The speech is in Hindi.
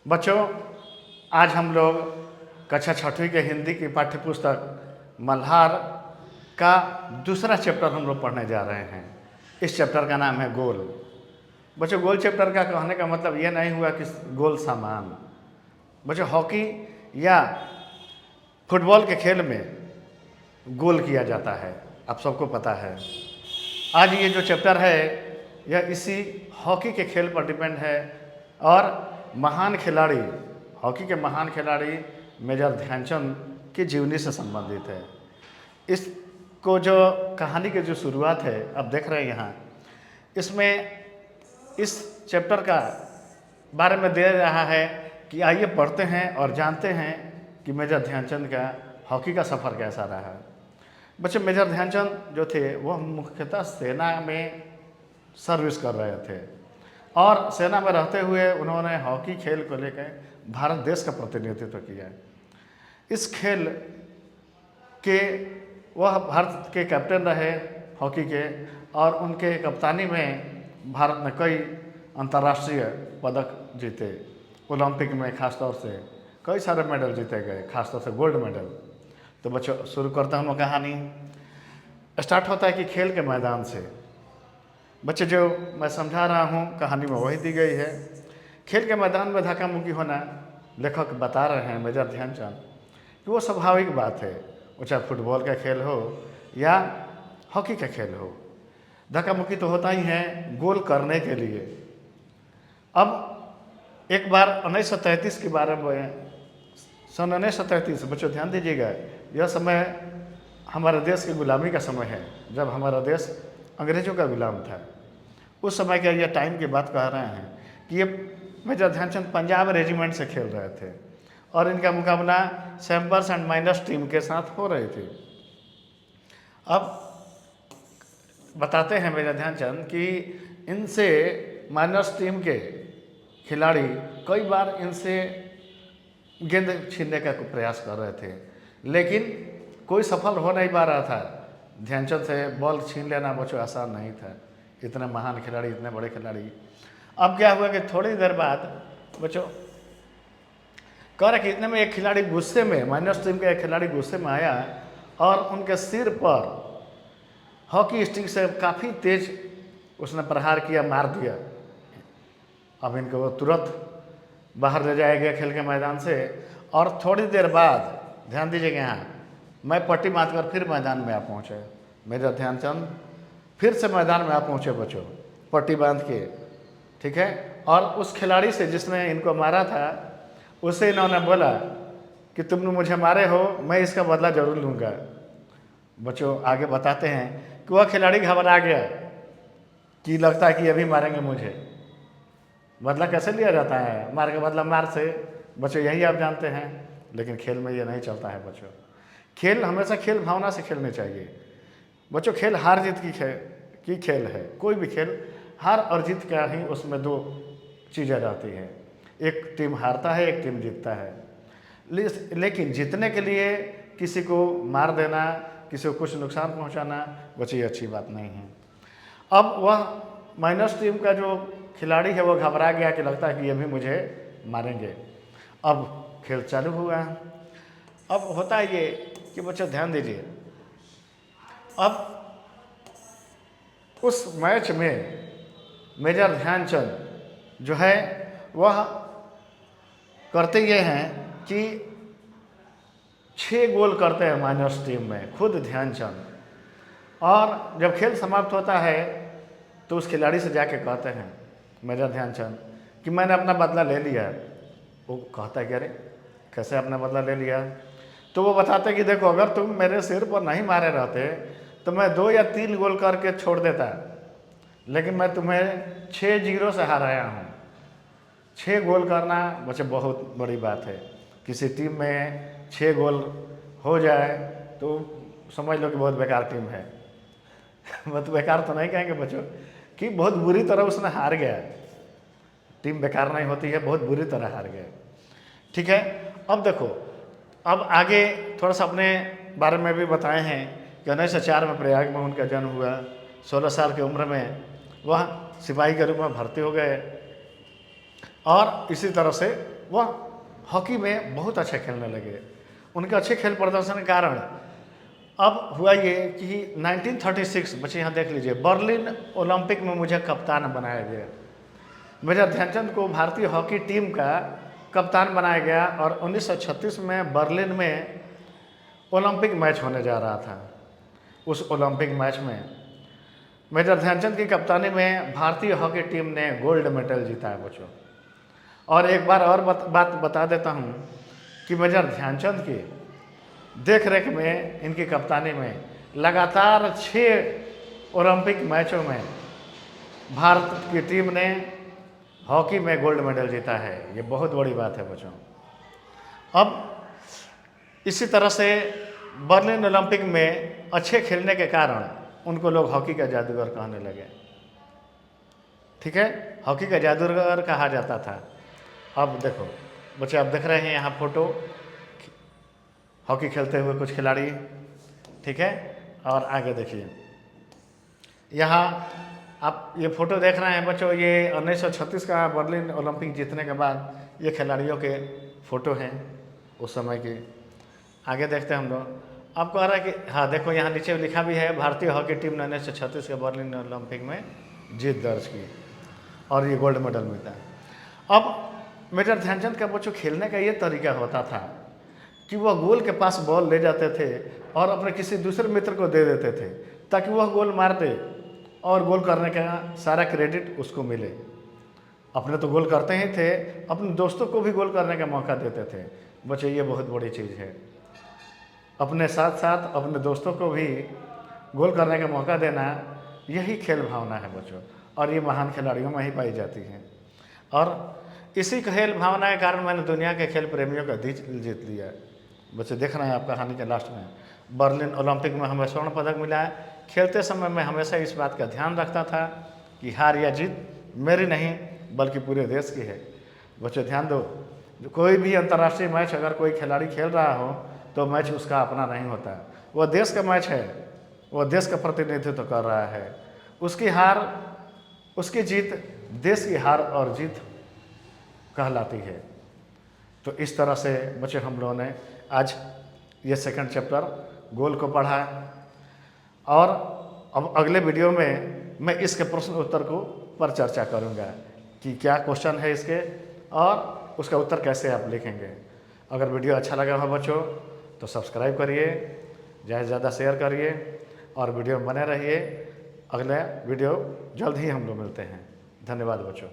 बच्चों, आज हम लोग कक्षा छठवीं के हिंदी की पाठ्य पुस्तक मल्हार का दूसरा चैप्टर हम लोग पढ़ने जा रहे हैं। इस चैप्टर का नाम है गोल। बच्चों, गोल चैप्टर का कहने का मतलब ये नहीं हुआ कि गोल सामान। बच्चों, हॉकी या फुटबॉल के खेल में गोल किया जाता है, आप सबको पता है। आज ये जो चैप्टर है यह इसी हॉकी के खेल पर डिपेंड है और महान खिलाड़ी, हॉकी के महान खिलाड़ी मेजर ध्यानचंद की जीवनी से संबंधित है। इसको जो कहानी की जो शुरुआत है, अब देख रहे हैं यहाँ, इसमें इस चैप्टर का बारे में दे रहा है कि आइए पढ़ते हैं और जानते हैं कि मेजर ध्यानचंद का हॉकी का सफ़र कैसा रहा। बच्चे, मेजर ध्यानचंद जो थे वह मुख्यतः सेना में सर्विस कर रहे थे और सेना में रहते हुए उन्होंने हॉकी खेल को लेकर भारत देश का प्रतिनिधित्व किया। इस खेल के वह भारत के कैप्टन रहे हॉकी के और उनके कप्तानी में भारत ने कई अंतर्राष्ट्रीय पदक जीते। ओलंपिक में खासतौर से कई सारे मेडल जीते गए, खासतौर से गोल्ड मेडल। तो बच्चों, शुरू करता हूँ कहानी। स्टार्ट होता है कि खेल के मैदान से। बच्चे, जो मैं समझा रहा हूँ कहानी में वही दी गई है। खेल के मैदान में धक्का मुक्की होना, लेखक बता रहे हैं मेजर ध्यानचंद कि वो स्वाभाविक बात है, वो चाहे फुटबॉल का खेल हो या हॉकी का खेल हो। धक्का मुक्की तो होता ही है गोल करने के लिए। अब एक बार 1933 के बारे में, सन 1933, बच्चों ध्यान दीजिएगा, यह समय हमारे देश की गुलामी का समय है, जब हमारा देश अंग्रेज़ों का गुलाम था। उस समय का यह टाइम की बात कह रहे हैं कि ये मेजर ध्यानचंद पंजाब रेजिमेंट से खेल रहे थे और इनका मुकाबला सैम्पर्स एंड माइनर्स टीम के साथ हो रही थी। अब बताते हैं मेजर ध्यानचंद कि इनसे माइनर्स टीम के खिलाड़ी कई बार इनसे गेंद छीनने का प्रयास कर रहे थे, लेकिन कोई सफल हो नहीं पा रहा था। ध्यानचंद से बॉल छीन लेना बच्चों आसान नहीं था, इतने महान खिलाड़ी, इतने बड़े खिलाड़ी। अब क्या हुआ कि थोड़ी देर बाद बच्चों कह रहे कि इतने में एक खिलाड़ी गुस्से में, माइनर्स टीम का एक खिलाड़ी गुस्से में आया और उनके सिर पर हॉकी स्टिक से काफ़ी तेज उसने प्रहार किया, मार दिया। अब इनको वो तुरंत बाहर ले जाया गया खेल के मैदान से और थोड़ी देर बाद, ध्यान दीजिएगा यहाँ, मैं पट्टी बांध कर फिर मैदान में आ पहुँचे। मेजर ध्यानचंद फिर से मैदान में आ पहुँचे बच्चों, पट्टी बांध के, ठीक है। और उस खिलाड़ी से जिसने इनको मारा था, उससे इन्होंने बोला कि तुमने मुझे मारे हो, मैं इसका बदला जरूर लूँगा। बच्चों, आगे बताते हैं कि वह खिलाड़ी घबरा गया कि लगता है कि अभी मारेंगे मुझे। बदला कैसे लिया जाता है? मार के बदला मार से, बच्चों यही आप जानते हैं। लेकिन खेल में ये नहीं चलता है बच्चों। खेल हमेशा खेल भावना से खेलने चाहिए बच्चों। खेल हार जीत की खेल है। कोई भी खेल हार और जीत का ही उसमें दो चीज़ें रहती हैं, एक टीम हारता है, एक टीम जीतता है। लेकिन जीतने के लिए किसी को मार देना, किसी को कुछ नुकसान पहुंचाना, बच्चे ये अच्छी बात नहीं है। अब वह माइनस टीम का जो खिलाड़ी है वो घबरा गया कि लगता है कि ये भी मुझे मारेंगे। अब खेल चालू हुआ। अब होता है ये कि बच्चों ध्यान दीजिए, अब उस मैच में मेजर ध्यानचंद जो है वह करते ये हैं कि 6 गोल करते हैं माइनस टीम में, खुद ध्यानचंद। और जब खेल समाप्त होता है तो उस खिलाड़ी से जाके कहते हैं मेजर ध्यानचंद कि मैंने अपना बदला ले लिया। वो कहता है कि अरे कैसे अपना बदला ले लिया? तो वो बताते कि देखो, अगर तुम मेरे सिर पर नहीं मारे रहते तो मैं 2 या 3 गोल करके छोड़ देता, लेकिन मैं तुम्हें 6-0 से हराया हूँ। 6 गोल करना बच्चे बहुत बड़ी बात है। किसी टीम में 6 गोल हो जाए तो समझ लो कि बहुत बेकार टीम है। मतलब बेकार तो नहीं कहेंगे बच्चों, कि बहुत बुरी तरह उसने हार गया। टीम बेकार नहीं होती है, बहुत बुरी तरह हार गया, ठीक है। अब देखो, अब आगे थोड़ा सा अपने बारे में भी बताए हैं कि 1904 में प्रयाग में उनका जन्म हुआ। 16 साल की उम्र में वह सिपाही के रूप में भर्ती हो गए और इसी तरह से वह हॉकी में बहुत अच्छा खेलने लगे। उनके अच्छे खेल प्रदर्शन के कारण अब हुआ ये कि 1936, बच्चे यहाँ देख लीजिए, बर्लिन ओलंपिक में मुझे कप्तान बनाया गया। मेजर ध्यानचंद को भारतीय हॉकी टीम का कप्तान बनाया गया और 1936 में बर्लिन में ओलंपिक मैच होने जा रहा था। उस ओलंपिक मैच में मेजर ध्यानचंद की कप्तानी में भारतीय हॉकी टीम ने गोल्ड मेडल जीता है बच्चों। और एक बार और बात बता देता हूँ कि मेजर ध्यानचंद की देख रेख में, इनकी कप्तानी में लगातार 6 ओलंपिक मैचों में भारत की टीम ने हॉकी में गोल्ड मेडल जीता है। ये बहुत बड़ी बात है बच्चों। अब इसी तरह से बर्लिन ओलंपिक में अच्छे खेलने के कारण उनको लोग हॉकी का जादूगर कहने लगे। ठीक है, हॉकी का जादूगर कहा जाता था। अब देखो बच्चे, आप देख रहे हैं यहाँ फोटो, हॉकी खेलते हुए कुछ खिलाड़ी। ठीक है, और आगे देखिए, यहाँ आप ये फोटो देख रहे हैं बच्चों, ये 1936 का बर्लिन ओलंपिक जीतने के बाद ये खिलाड़ियों के फ़ोटो हैं उस समय के। आगे देखते हैं हम लोग। आपको आ रहा है कि हाँ देखो, यहाँ नीचे लिखा भी है भारतीय हॉकी टीम ने 1936 के बर्लिन ओलंपिक में जीत दर्ज की और ये गोल्ड मेडल मिलता है। अब मेजर ध्यानचंद का बच्चों खेलने का ये तरीका होता था कि वह गोल के पास बॉल ले जाते थे और अपने किसी दूसरे मित्र को दे देते थे ताकि वह गोल मार दे और गोल करने का सारा क्रेडिट उसको मिले। अपने तो गोल करते ही थे, अपने दोस्तों को भी गोल करने का मौका देते थे। बच्चे ये बहुत बड़ी चीज़ है, अपने साथ साथ अपने दोस्तों को भी गोल करने का मौका देना, यही खेल भावना है बच्चों। और ये महान खिलाड़ियों में ही पाई जाती है। और इसी खेल भावना के कारण मैंने दुनिया के खेल प्रेमियों का दिल जीत लिया। बच्चे देख रहे हैं आप कहानी के लास्ट में, बर्लिन ओलंपिक में हमें स्वर्ण पदक मिला है। खेलते समय मैं हमेशा इस बात का ध्यान रखता था कि हार या जीत मेरी नहीं बल्कि पूरे देश की है। बच्चों ध्यान दो, कोई भी अंतर्राष्ट्रीय मैच अगर कोई खिलाड़ी खेल रहा हो तो मैच उसका अपना नहीं होता, वह देश का मैच है, वह देश का प्रतिनिधित्व कर रहा है। उसकी हार, उसकी जीत देश की हार और जीत कहलाती है। तो इस तरह से बच्चे हम लोगों ने आज ये सेकंड चैप्टर गोल को पढ़ा और अब अगले वीडियो में मैं इसके प्रश्न उत्तर को पर चर्चा करूँगा कि क्या क्वेश्चन है इसके और उसका उत्तर कैसे आप लिखेंगे। अगर वीडियो अच्छा लगा हो बच्चों तो सब्सक्राइब करिए, ज़्यादा से ज़्यादा शेयर करिए और वीडियो में बने रहिए। अगला वीडियो जल्द ही हम लोग मिलते हैं। धन्यवाद बच्चों।